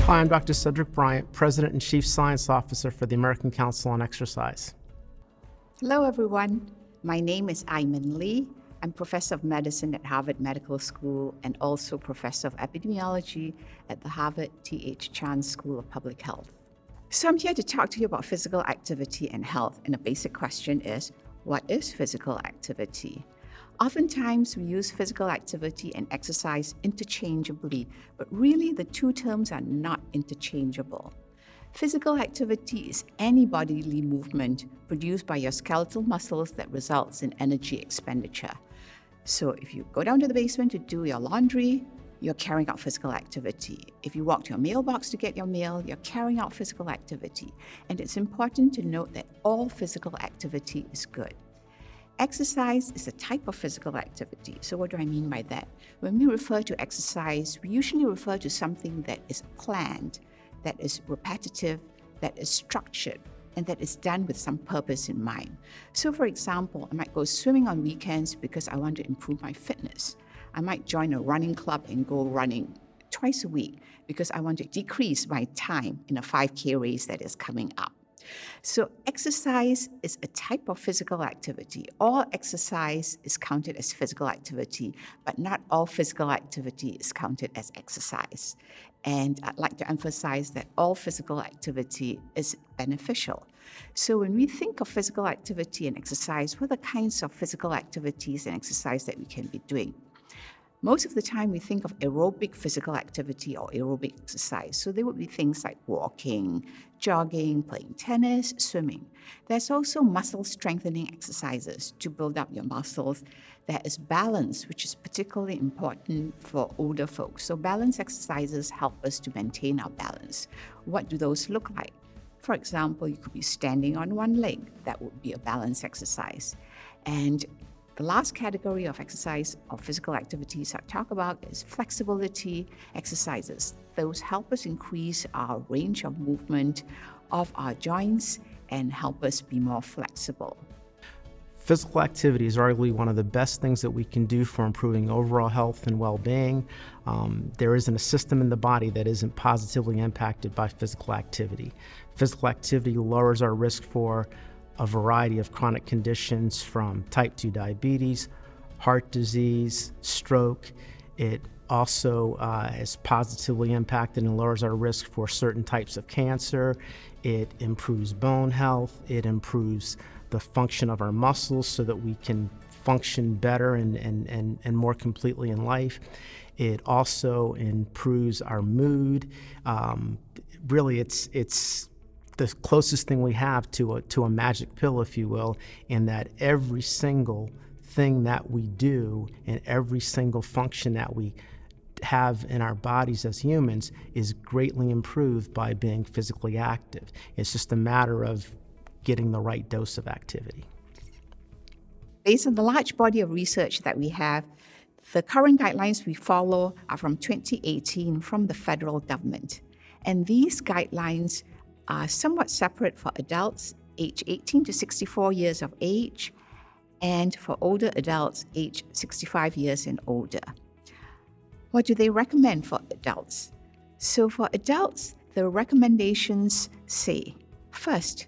Hi, I'm Dr. Cedric Bryant, President and Chief Science Officer for the American Council on Exercise. Hello, everyone. My name is Aiman Lee. I'm Professor of Medicine at Harvard Medical School and also Professor of Epidemiology at the Harvard T.H. Chan School of Public Health. So I'm here to talk to you about physical activity and health. And the basic question is, what is physical activity? Oftentimes, we use physical activity and exercise interchangeably, but really the two terms are not interchangeable. Physical activity is any bodily movement produced by your skeletal muscles that results in energy expenditure. So if you go down to the basement to do your laundry, you're carrying out physical activity. If you walk to your mailbox to get your mail, you're carrying out physical activity. And it's important to note that all physical activity is good. Exercise is a type of physical activity. So what do I mean by that? When we refer to exercise, we usually refer to something that is planned, that is repetitive, that is structured, and that is done with some purpose in mind. So for example, I might go swimming on weekends because I want to improve my fitness. I might join a running club and go running twice a week because I want to decrease my time in a 5K race that is coming up. So exercise is a type of physical activity. All exercise is counted as physical activity, but not all physical activity is counted as exercise. And I'd like to emphasize that all physical activity is beneficial. So when we think of physical activity and exercise, what are the kinds of physical activities and exercise that we can be doing? Most of the time, we think of aerobic physical activity or aerobic exercise. So there would be things like walking, jogging, playing tennis, swimming. There's also muscle strengthening exercises to build up your muscles. There is balance, which is particularly important for older folks. So balance exercises help us to maintain our balance. What do those look like? For example, you could be standing on one leg. That would be a balance exercise. And the last category of exercise or physical activities I talk about is flexibility exercises. Those help us increase our range of movement of our joints and help us be more flexible. Physical activity is arguably one of the best things that we can do for improving overall health and well-being. There isn't a system in the body that isn't positively impacted by physical activity. Physical activity lowers our risk for a variety of chronic conditions from type 2 diabetes, heart disease, stroke. It also is positively impacted and lowers our risk for certain types of cancer. It improves bone health. It improves the function of our muscles so that we can function better and more completely in life. It also improves our mood. Really, it's the closest thing we have to a magic pill, if you will, in that every single thing that we do and every single function that we have in our bodies as humans is greatly improved by being physically active. It's just a matter of getting the right dose of activity. Based on the large body of research that we have, the current guidelines we follow are from 2018 from the federal government. And these guidelines are somewhat separate for adults age 18 to 64 years of age and for older adults age 65 years and older. What do they recommend for adults? So for adults, the recommendations say, first,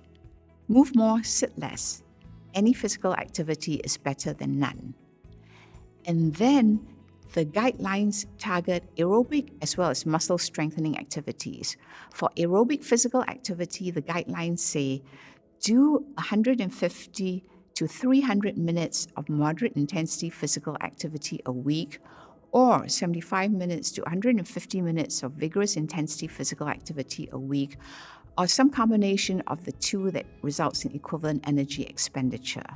move more, sit less. Any physical activity is better than none. And then the guidelines target aerobic as well as muscle strengthening activities. For aerobic physical activity, the guidelines say do 150 to 300 minutes of moderate intensity physical activity a week, or 75 minutes to 150 minutes of vigorous intensity physical activity a week, or some combination of the two that results in equivalent energy expenditure.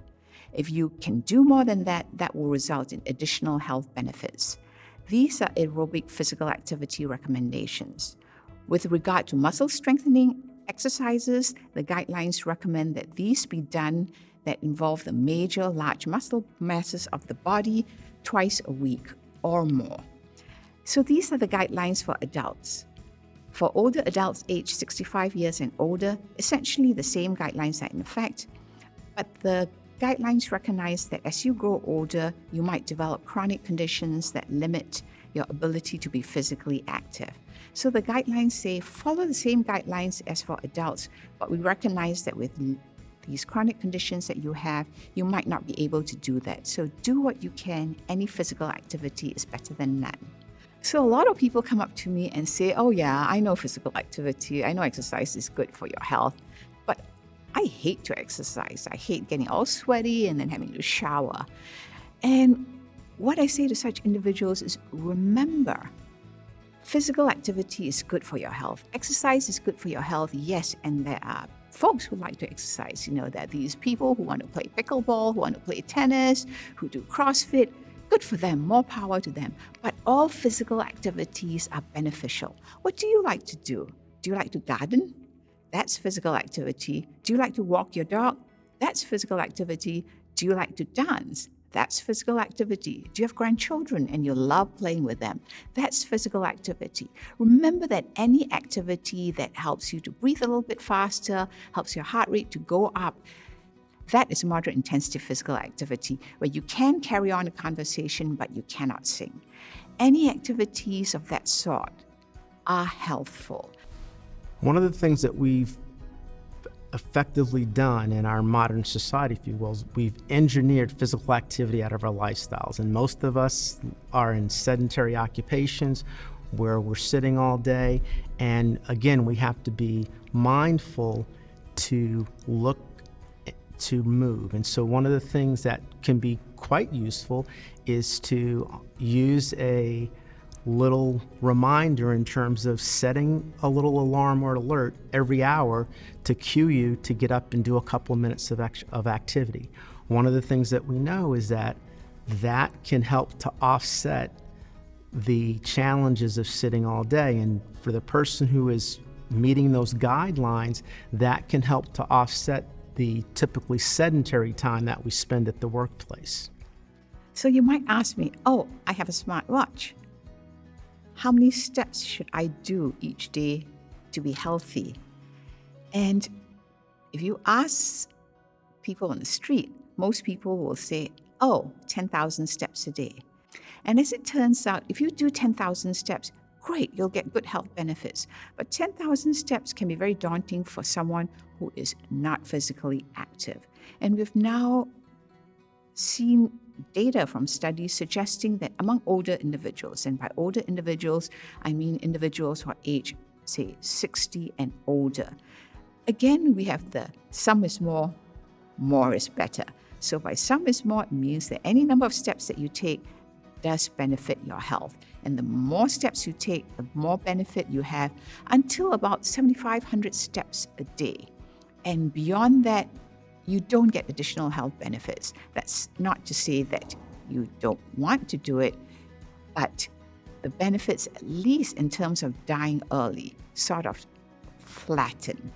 If you can do more than that, that will result in additional health benefits. These are aerobic physical activity recommendations. With regard to muscle strengthening exercises, the guidelines recommend that these be done that involve the major large muscle masses of the body twice a week or more. So these are the guidelines for adults. For older adults aged 65 years and older, essentially the same guidelines are in effect, but the guidelines recognize that as you grow older, you might develop chronic conditions that limit your ability to be physically active. So the guidelines say follow the same guidelines as for adults, but we recognize that with these chronic conditions that you have, you might not be able to do that. So do what you can. Any physical activity is better than none. So a lot of people come up to me and say, oh yeah, I know physical activity. I know exercise is good for your health, but I hate to exercise. I hate getting all sweaty and then having to shower. And what I say to such individuals is, remember, physical activity is good for your health. Exercise is good for your health, yes, and there are folks who like to exercise. There are these people who want to play pickleball, who want to play tennis, who do CrossFit. Good for them, more power to them. But all physical activities are beneficial. What do you like to do? Do you like to garden? That's physical activity. Do you like to walk your dog? That's physical activity. Do you like to dance? That's physical activity. Do you have grandchildren and you love playing with them? That's physical activity. Remember that any activity that helps you to breathe a little bit faster, helps your heart rate to go up, that is moderate intensity physical activity where you can carry on a conversation, but you cannot sing. Any activities of that sort are healthful. One of the things that we've effectively done in our modern society, if you will, is we've engineered physical activity out of our lifestyles. And most of us are in sedentary occupations where we're sitting all day. And again, we have to be mindful to look to move. And so one of the things that can be quite useful is to use a little reminder in terms of setting a little alarm or alert every hour to cue you to get up and do a couple of minutes of activity. One of the things that we know is that can help to offset the challenges of sitting all day. And for the person who is meeting those guidelines, that can help to offset the typically sedentary time that we spend at the workplace. So you might ask me, oh, I have a smartwatch. How many steps should I do each day to be healthy? And if you ask people on the street, most people will say, oh, 10,000 steps a day. And as it turns out, if you do 10,000 steps, great, you'll get good health benefits. But 10,000 steps can be very daunting for someone who is not physically active. And we've now seen data from studies suggesting that among older individuals, and by older individuals, I mean individuals who are aged, say, 60 and older. Again, we have the some is more is better. So by some is more, it means that any number of steps that you take does benefit your health. And the more steps you take, the more benefit you have until about 7,500 steps a day. And beyond that, you don't get additional health benefits. That's not to say that you don't want to do it, but the benefits, at least in terms of dying early, sort of flatten.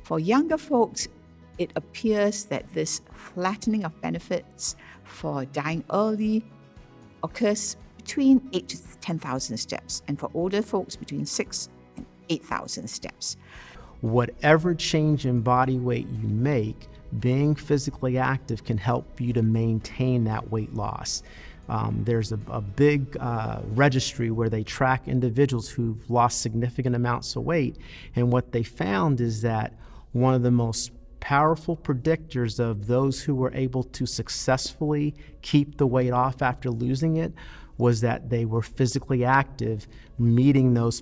For younger folks, it appears that this flattening of benefits for dying early occurs between 8 to 10,000 steps, and for older folks, between 6 and 8,000 steps. Whatever change in body weight you make, being physically active can help you to maintain that weight loss. There's a big registry where they track individuals who've lost significant amounts of weight, and what they found is that one of the most powerful predictors of those who were able to successfully keep the weight off after losing it was that they were physically active, meeting those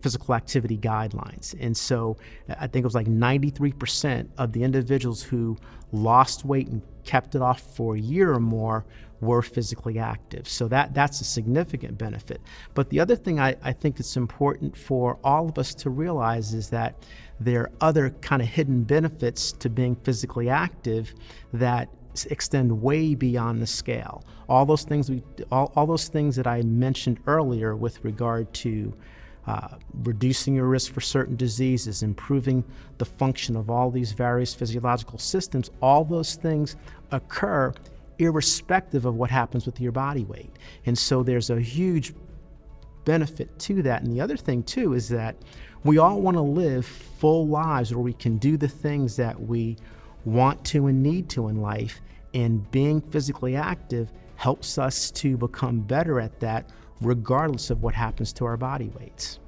physical activity guidelines. And so I think it was like 93% of the individuals who lost weight and kept it off for a year or more were physically active. So that's a significant benefit. But the other thing I think it's important for all of us to realize is that there are other kind of hidden benefits to being physically active that extend way beyond the scale. All those things that I mentioned earlier with regard to reducing your risk for certain diseases, improving the function of all these various physiological systems, all those things occur irrespective of what happens with your body weight. And so there's a huge benefit to that. And the other thing too is that we all want to live full lives where we can do the things that we want to and need to in life, and being physically active helps us to become better at that regardless of what happens to our body weights.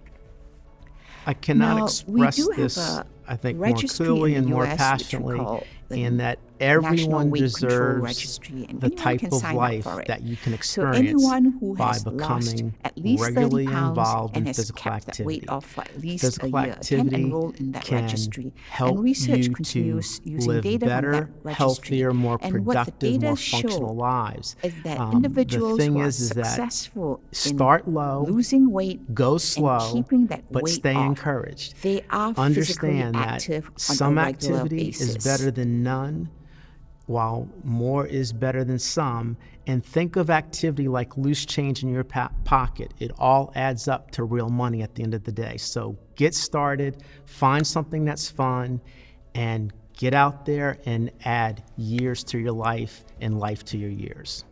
I cannot Now, we express do have this, a I think, more registry clearly in and the more US which we passionately call the in that National everyone Weight Control deserves Registry, and the anyone type can of sign up life for it. that you can So experience anyone who by has lost becoming at least 30 regularly pounds involved and in has physical kept that weight activity. off for at least Physical a year can activity enroll in that can registry. help And research you continues to using live data from that better, registry. healthier, more And what the productive, data more show functional lives. is that The individuals thing who are is that successful start in low, losing weight go and slow, keeping that but weight stay off, encouraged. they are physically Understand that active on some a regular activity basis. is better than none, while more is better than some. And think of activity like loose change in your pocket. It all adds up to real money at the end of the day. So get started, find something that's fun, and get out there and add years to your life and life to your years.